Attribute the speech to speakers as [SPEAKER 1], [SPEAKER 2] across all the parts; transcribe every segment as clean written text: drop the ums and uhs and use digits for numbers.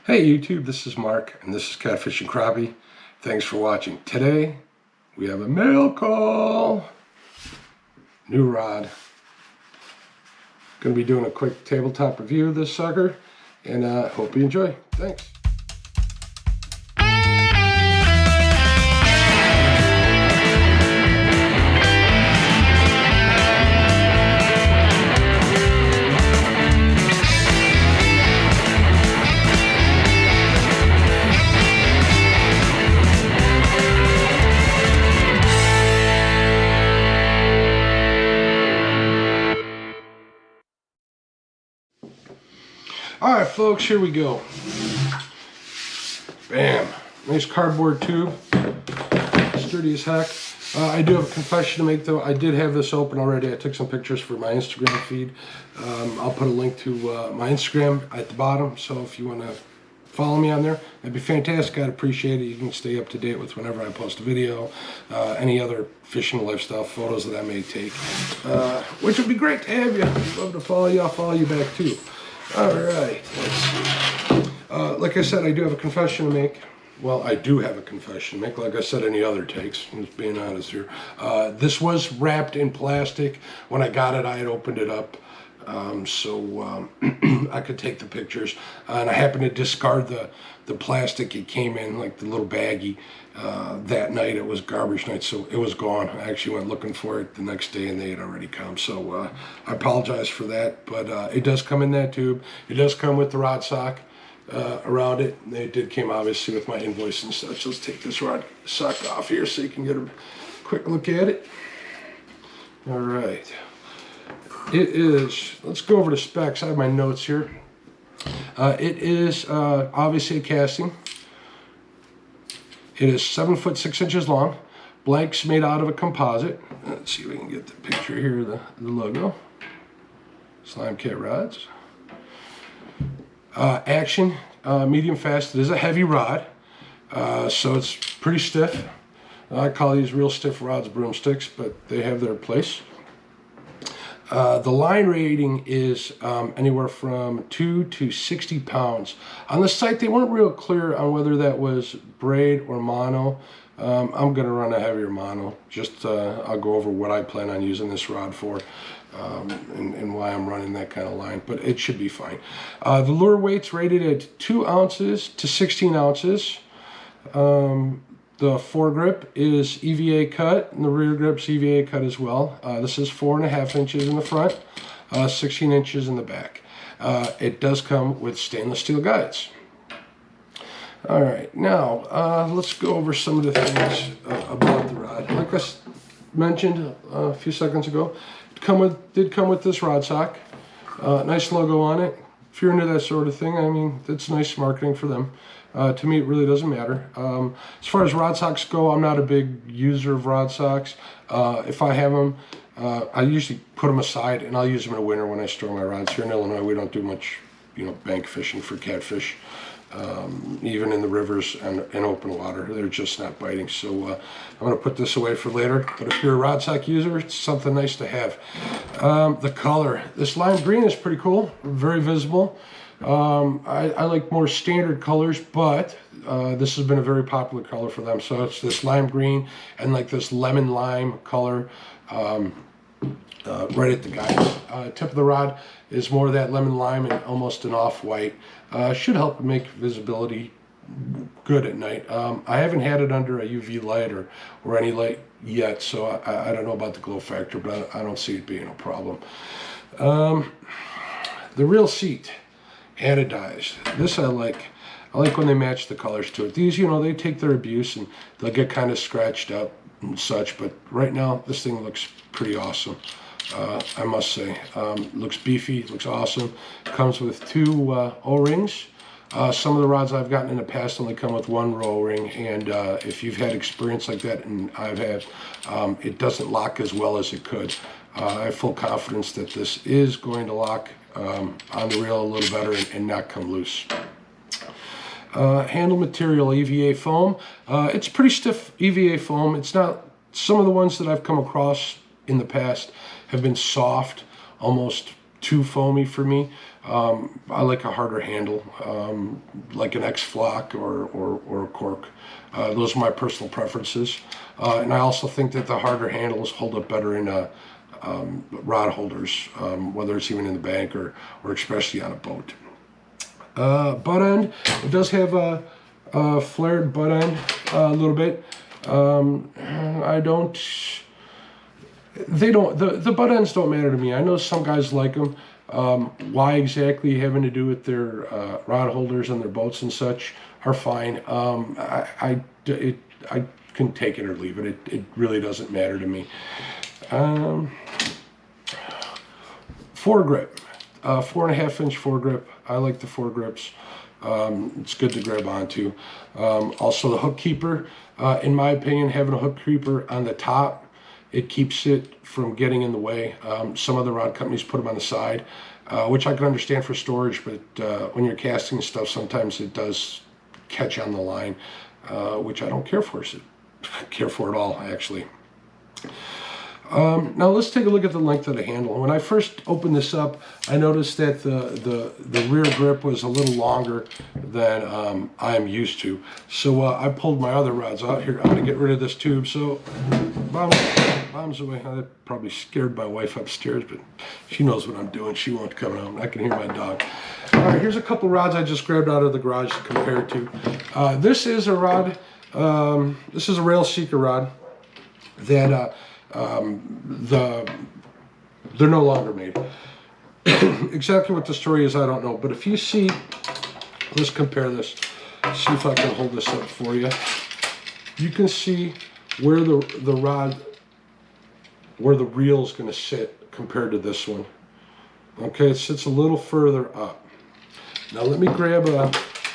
[SPEAKER 1] Hey YouTube, this is Mark, and this is Catfish and Crappie. Thanks for watching. Today, we have a mail call. New rod. Gonna be doing a quick tabletop review of this sucker, and hope you enjoy. Thanks. Alright folks, here we go. Bam. Nice cardboard tube. Sturdy as heck. I do have a confession to make though. I did have this open already. I took some pictures for my Instagram feed. I'll put a link to my Instagram at the bottom. So if you want to follow me on there, that'd be fantastic. I'd appreciate it. You can stay up to date with whenever I post a video. Any other fishing lifestyle photos that I may take. Which would be great to have you. I'd love to follow you. I'll follow you back too. Alright, like I said, I do have a confession to make. Well, I do have a confession to make, like I said, any other takes, just being honest here. This was wrapped in plastic. When I got it, I had opened it up so I could take the pictures. And I happened to discard the plastic it came in, like the little baggie. That night, it was garbage night, so it was gone. I actually went looking for it the next day, and they had already come. So I apologize for that, but it does come in that tube. It does come with the rod sock around it. It did come, obviously, with my invoice and such. Let's take this rod sock off here so you can get a quick look at it. All right. It is, let's go over the specs. I have my notes here. It is obviously a casting. It is 7 foot 6 inches long. Blanks made out of a composite. Let's see if we can get the picture here of the logo. Slimecat rods. Action, medium fast. It is a heavy rod, so it's pretty stiff. I call these real stiff rods broomsticks, but they have their place. The line rating is anywhere from 2 to 60 pounds. On the site, they weren't real clear on whether that was braid or mono. I'm going to run a heavier mono. Just I'll go over what I plan on using this rod for and why I'm running that kind of line, but it should be fine. The lure weight's rated at 2 ounces to 16 ounces. The foregrip is EVA cut, and the rear grip's EVA cut as well. This is 4.5 inches in the front, 16 inches in the back. It does come with stainless steel guides. All right, now let's go over some of the things about the rod. Like I mentioned a few seconds ago, it did come with this rod sock. Nice logo on it. If you're into that sort of thing, I mean, it's nice marketing for them. To me, it really doesn't matter. As far as rod socks go, I'm not a big user of rod socks. If I have them, I usually put them aside, and I'll use them in the winter when I store my rods. Here in Illinois, we don't do much, bank fishing for catfish. Even in the rivers and in open water, they're just not biting. So I'm going to put this away for later. But if you're a rod sock user, it's something nice to have. The color, this lime green is pretty cool, very visible. I like more standard colors, but this has been a very popular color for them. So it's this lime green and like this lemon lime color right at the guide. Tip of the rod is more of that lemon lime and almost an off-white. Should help make visibility good at night. I haven't had it under a UV light or any light yet, so I don't know about the glow factor, but I don't see it being a problem. The real seat. Anodized. This I like. I like when they match the colors to it. These, they take their abuse and they'll get kind of scratched up and such, but right now this thing looks pretty awesome. I must say. Looks beefy, looks awesome. Comes with 2 O-rings. Some of the rods I've gotten in the past only come with 1 row O-ring, and if you've had experience like that, and I've had, it doesn't lock as well as it could. I have full confidence that this is going to lock on the reel a little better and not come loose. Handle material, EVA foam. It's pretty stiff EVA foam. It's not, some of the ones that I've come across in the past have been soft, almost too foamy for me. I like a harder handle, like an X-Flock or a cork. Those are my personal preferences. And I also think that the harder handles hold up better in rod holders, whether it's even in the bank or especially on a boat. Butt end, it does have a flared butt end a little bit. The butt ends don't matter to me. I know some guys like them. Why exactly having to do with their rod holders and their boats and such are fine. I can take it or leave it. It really doesn't matter to me. Foregrip, 4.5-inch foregrip. I like the foregrips. It's good to grab onto. Also the hook keeper. In my opinion, having a hook keeper on the top, it keeps it from getting in the way. Some other rod companies put them on the side, which I can understand for storage, but when you're casting stuff, sometimes it does catch on the line, which I don't care for. Care for at all, actually. Now let's take a look at the length of the handle. When I first opened this up, I noticed that the rear grip was a little longer than I'm used to. So I pulled my other rods out here. I'm going to get rid of this tube. So bombs away. I probably scared my wife upstairs, but she knows what I'm doing. She won't come out. I can hear my dog. All right, here's a couple rods I just grabbed out of the garage to compare it to. This is a rod. This is a Rail Seeker rod that they're no longer made. Exactly what the story is, I don't know. But if you see, let's compare this. See if I can hold this up for you. You can see where the rod, where the reel is going to sit compared to this one. Okay, it sits a little further up. Now let me grab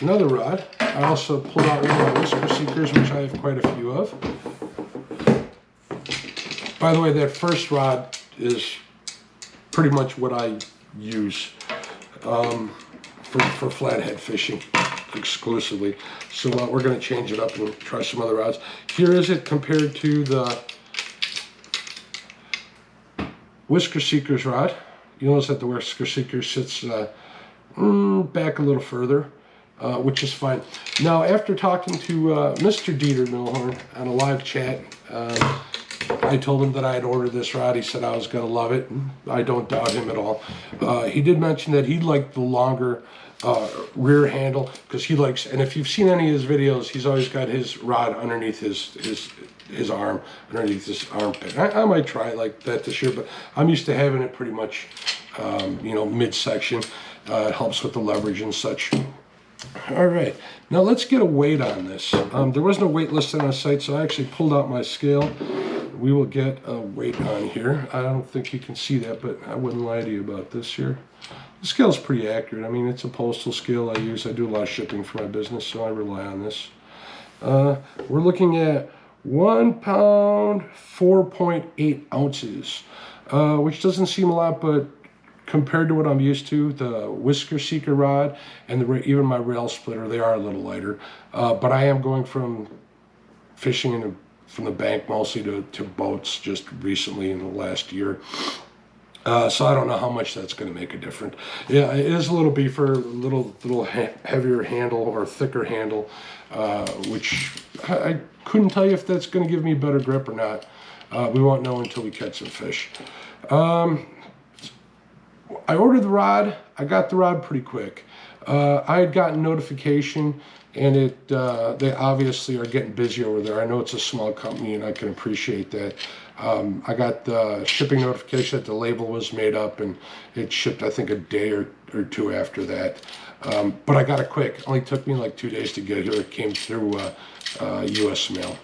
[SPEAKER 1] another rod. I also pulled out one of my Whisker Seekers, which I have quite a few of. By the way, that first rod is pretty much what I use for flathead fishing exclusively. So we're going to change it up and try some other rods. Here is it compared to the Whisker Seekers rod. You notice that the Whisker Seeker sits back a little further, which is fine. Now, after talking to Mr. Dieter Milhorn on a live chat, I told him that I had ordered this rod. He said I was going to love it. I don't doubt him at all. He did mention that he liked the longer rear handle because he likes, and if you've seen any of his videos, he's always got his rod underneath his arm, underneath his armpit. I might try it like that this year, but I'm used to having it pretty much, midsection. It helps with the leverage and such. All right, now let's get a weight on this. There was no weight listed on the site, so I actually pulled out my scale. We will get a weight on here. I don't think you can see that, but I wouldn't lie to you about this here. The scale's pretty accurate. I mean, it's a postal scale I use. I do a lot of shipping for my business, so I rely on this. We're looking at 1 pound, 4.8 ounces, which doesn't seem a lot, but compared to what I'm used to, the Whisker Seeker rod and even my rail splitter, they are a little lighter. But I am going from fishing from the bank mostly to boats just recently in the last year. So I don't know how much that's going to make a difference. Yeah, it is a little beefer, a little heavier handle or thicker handle, which I couldn't tell you if that's going to give me better grip or not. We won't know until we catch some fish. I ordered the rod. I got the rod pretty quick. I had gotten notification, and they obviously are getting busy over there. I know it's a small company, and I can appreciate that. I got the shipping notification that the label was made up, and it shipped, I think, a day or two after that. But I got it quick. It only took me like 2 days to get here. It came through U.S. mail.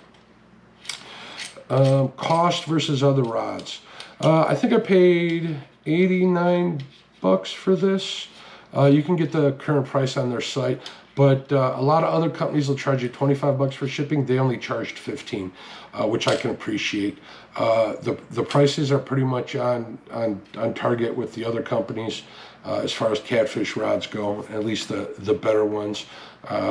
[SPEAKER 1] Cost versus other rods. I think I paid $89 for this. You can get the current price on their site, but a lot of other companies will charge you $25 for shipping. They only charged $15, which I can appreciate. The prices are pretty much on target with the other companies. as far as catfish rods go, at least the better ones.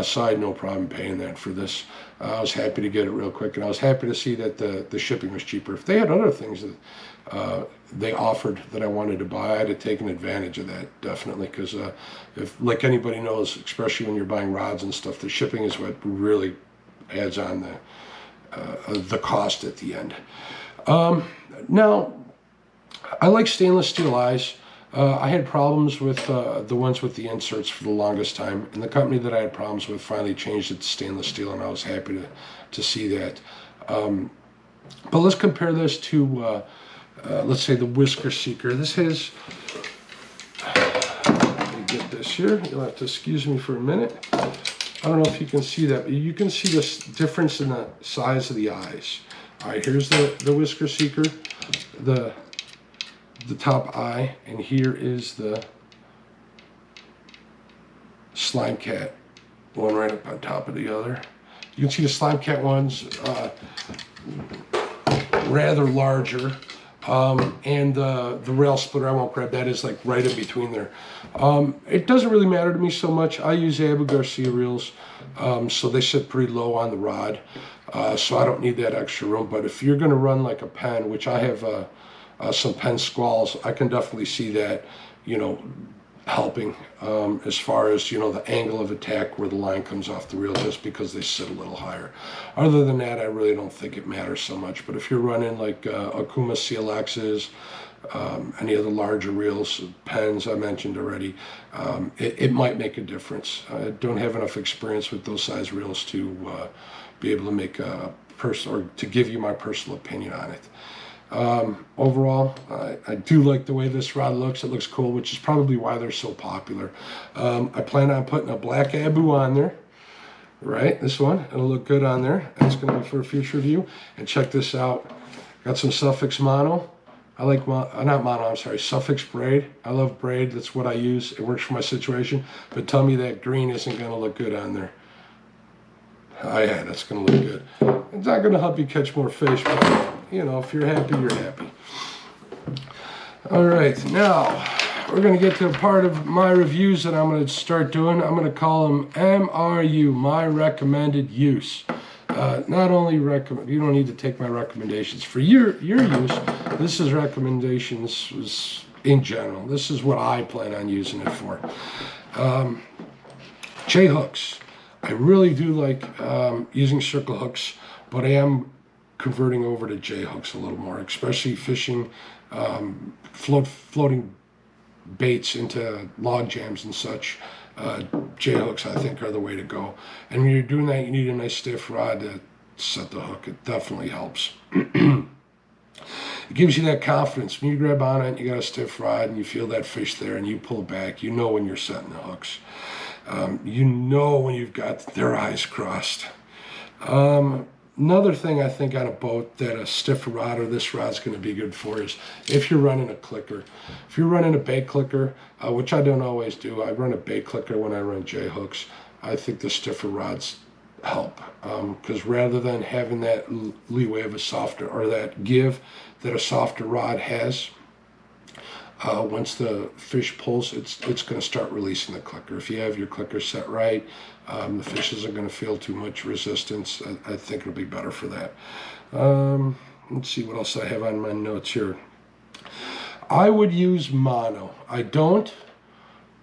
[SPEAKER 1] So I had no problem paying that for this. I was happy to get it real quick, and I was happy to see that the shipping was cheaper. If they had other things that they offered that I wanted to buy, I'd have taken advantage of that, definitely, because if, like anybody knows, especially when you're buying rods and stuff, the shipping is what really adds on the cost at the end. Now, I like stainless steel eyes. I had problems with the ones with the inserts for the longest time, and the company that I had problems with finally changed it to stainless steel, and I was happy to see that. But let's compare this to, let's say, the Whisker Seeker. This has, let me get this here. You'll have to excuse me for a minute. I don't know if you can see that, but you can see this difference in the size of the eyes. All right, here's the Whisker Seeker, the top eye, and here is the Slimecat, one right up on top of the other. You can see the Slimecat one's rather larger, and the rail splitter, I won't grab that, is like right in between there. It doesn't really matter to me so much. I use Abu Garcia reels, so they sit pretty low on the rod, so I don't need that extra room. But if you're going to run like a pen, which I have some pen squalls, I can definitely see that, you know, helping as far as, you know, the angle of attack where the line comes off the reel, just because they sit a little higher. Other than that, I really don't think it matters so much. But if you're running like Okuma CLXs, any of the larger reels, pens I mentioned already, it might make a difference. I don't have enough experience with those size reels to be able to make a or to give you my personal opinion on it. Overall, I do like the way this rod looks. It looks cool, which is probably why they're so popular. I plan on putting a black Abu on there, right? This one, it'll look good on there. That's going to be for a future review. And check this out. Got some Suffix mono. I like, not mono, I'm sorry, Suffix braid. I love braid. That's what I use. It works for my situation. But tell me that green isn't going to look good on there. Oh yeah, that's going to look good. It's not going to help you catch more fish, but, you know, if you're happy, you're happy. All right, now we're going to get to a part of my reviews that I'm going to start doing. I'm going to call them MRU, my recommended use. Not only recommend, you don't need to take my recommendations for your use. This is recommendations in general. This is what I plan on using it for. J-hooks. I really do like using circle hooks, but I am converting over to J-hooks a little more, especially fishing floating baits into log jams and such. J-hooks, I think, are the way to go. And when you're doing that, you need a nice stiff rod to set the hook. It definitely helps. It gives you that confidence. When you grab on it, you got a stiff rod, and you feel that fish there, and you pull back, you know when you're setting the hooks. You know when you've got their eyes crossed. Another thing I think on a boat that a stiffer rod or this rod's going to be good for is if you're running a clicker. If you're running a bait clicker, which I don't always do, I run a bait clicker when I run J-hooks. I think the stiffer rods help, because rather than having that leeway of a softer, or that give that a softer rod has, once the fish pulls, it's going to start releasing the clicker. If you have your clicker set right, the fish isn't going to feel too much resistance. I think it'll be better for that. Let's see what else I have on my notes here. I would use mono. I don't,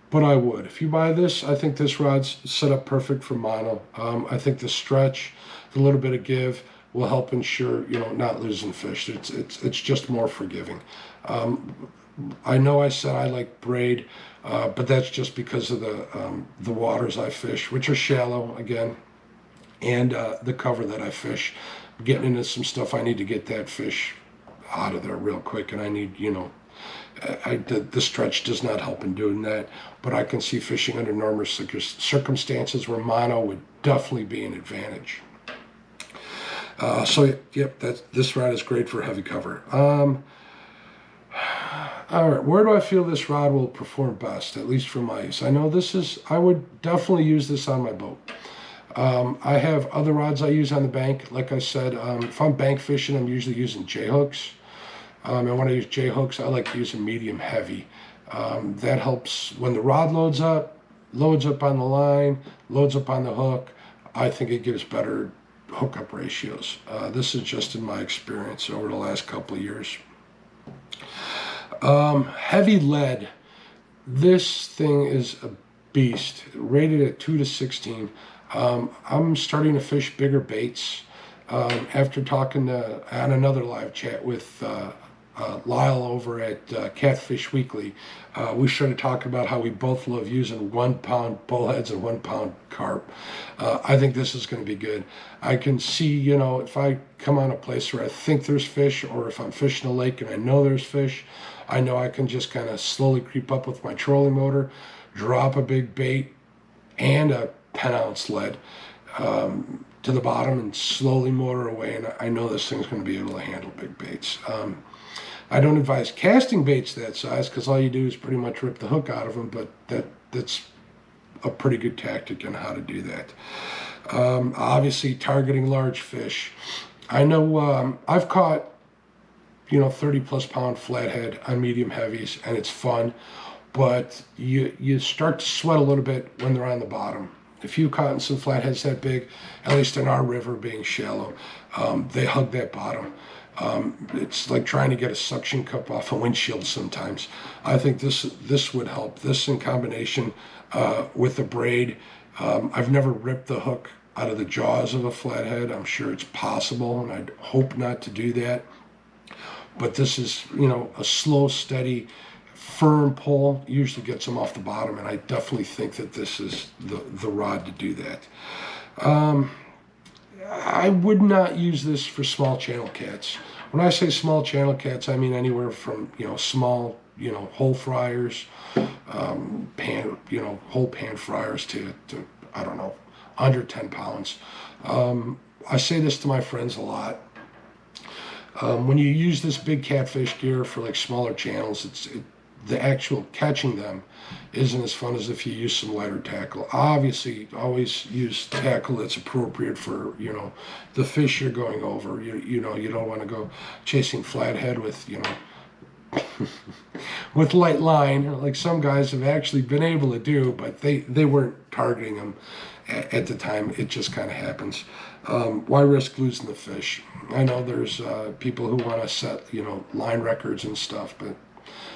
[SPEAKER 1] but I would. If you buy this, I think this rod's set up perfect for mono. I think the stretch, the little bit of give, will help ensure, you know, not losing fish. It's just more forgiving. I know I said I like braid, but that's just because of the waters I fish, which are shallow again, and the cover that I fish. Getting into some stuff, I need to get that fish out of there real quick, and I need, you know, the stretch does not help in doing that. But I can see fishing under normal circumstances where mono would definitely be an advantage. So yep, this rod is great for heavy cover. All right, where do I feel this rod will perform best, at least for my use? I know I would definitely use this on my boat. I have other rods I use on the bank. Like I said, if I'm bank fishing, I'm usually using J-hooks. And when I use J-hooks, I like using medium heavy. That helps when the rod loads up on the line, loads up on the hook. I think it gives better hookup ratios. This is just in my experience over the last couple of years. Heavy lead. This thing is a beast, rated at 2 to 16. I'm starting to fish bigger baits. After talking on another live chat with Lyle over at Catfish Weekly, we started talking about how we both love using 1 pound bullheads and 1 pound carp. I think this is going to be good. I can see, if I come on a place where I think there's fish, or if I'm fishing a lake and I know there's fish, I know I can just kind of slowly creep up with my trolling motor, drop a big bait and a 10-ounce lead to the bottom and slowly motor away, and I know this thing's going to be able to handle big baits. I don't advise casting baits that size, because all you do is pretty much rip the hook out of them, but that's a pretty good tactic on how to do that. Obviously, targeting large fish. I know I've caught 30 plus pound flathead on medium heavies, and it's fun, but you start to sweat a little bit when they're on the bottom. If you've caught some flatheads that big, at least in our river being shallow, they hug that bottom. It's like trying to get a suction cup off a windshield sometimes. I think this would help. This in combination with the braid. I've never ripped the hook out of the jaws of a flathead. I'm sure it's possible, and I'd hope not to do that. But this is, a slow, steady, firm pull usually gets them off the bottom, and I definitely think that this is the rod to do that. I would not use this for small channel cats. When I say small channel cats, I mean anywhere from small whole fryers, whole pan fryers to I don't know, under 10 pounds. I say this to my friends a lot. When you use this big catfish gear for like smaller channels, the actual catching them isn't as fun as if you use some lighter tackle. Obviously, always use tackle that's appropriate for the fish you're going over. You don't want to go chasing flathead with with light line, like some guys have actually been able to do, but they weren't targeting them at the time. It just kind of happens. Why risk losing the fish? I know there's people who want to set line records and stuff, but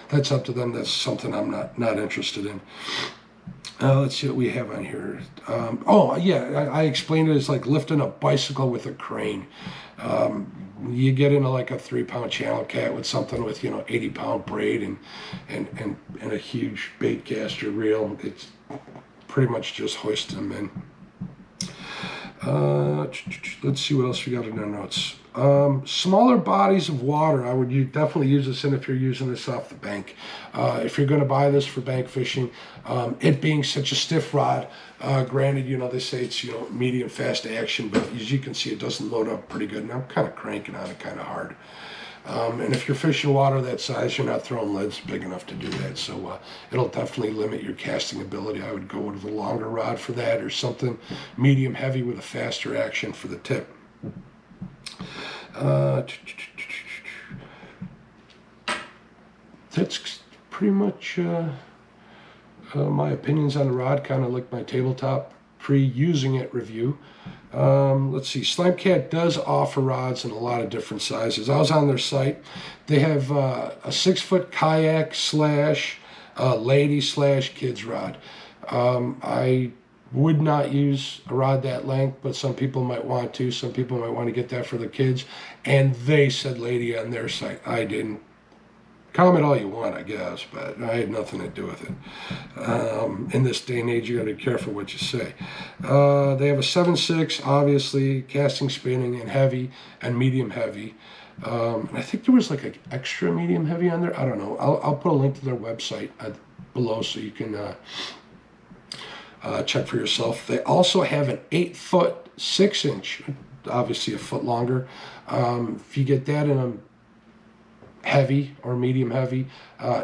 [SPEAKER 1] that's up to them. That's something I'm not interested in. Let's see what we have on here. I explained it as like lifting a bicycle with a crane. You get into like a 3-pound channel cat with something with 80-pound braid and a huge bait caster reel. It's pretty much just hoisting them in. Let's see what else we got in our notes. Smaller bodies of water, I would definitely use this in if you're using this off the bank. If you're going to buy this for bank fishing, it being such a stiff rod, granted, they say it's medium fast action, but as you can see, it doesn't load up pretty good, and I'm kind of cranking on it kind of hard. And if you're fishing water that size, you're not throwing leads big enough to do that. So it'll definitely limit your casting ability. I would go with a longer rod for that, or something medium heavy with a faster action for the tip. That's pretty much my opinions on the rod, kind of like my tabletop pre-using it review. Let's see, Slimecat does offer rods in a lot of different sizes. I was on their site. They have a 6-foot kayak / lady / kids rod. I would not use a rod that length, but some people might want to. Some people might want to get that for the kids. And they said lady on their site. I didn't. Comment all you want, I guess, but I had nothing to do with it. In this day and age, you got to be careful what you say. They have a 7.6, obviously, casting, spinning, and heavy, and medium heavy. I think there was like an extra medium heavy on there. I don't know. I'll put a link to their website below so you can check for yourself. They also have an 8-foot 6-inch, obviously a foot longer. If you get that in a heavy or medium heavy,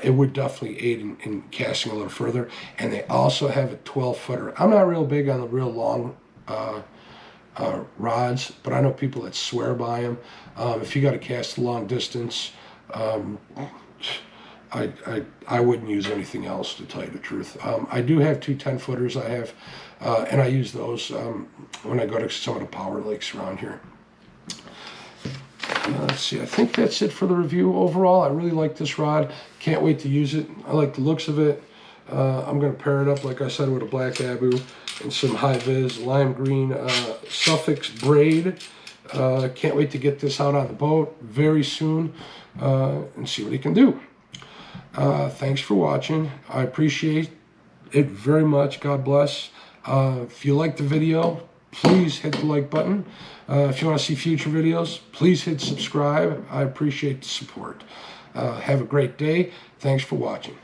[SPEAKER 1] it would definitely aid in casting a little further. And they also have a 12-footer. I'm not real big on the real long rods, but I know people that swear by them. If you got to cast a long distance, I wouldn't use anything else, to tell you the truth. I do have two 10-footers I have, and I use those when I go to some of the power lakes around here. Let's see, I think that's it for the review. Overall, I really like this rod. Can't wait to use it. I like the looks of it. I'm going to pair it up, like I said, with a black Abu and some high-vis lime green Suffolk braid. Can't wait to get this out on the boat very soon and see what it can do. Thanks for watching. I appreciate it very much. God bless. If you like the video, please hit the like button. If you want to see future videos, please hit subscribe. I appreciate the support. Have a great day. Thanks for watching.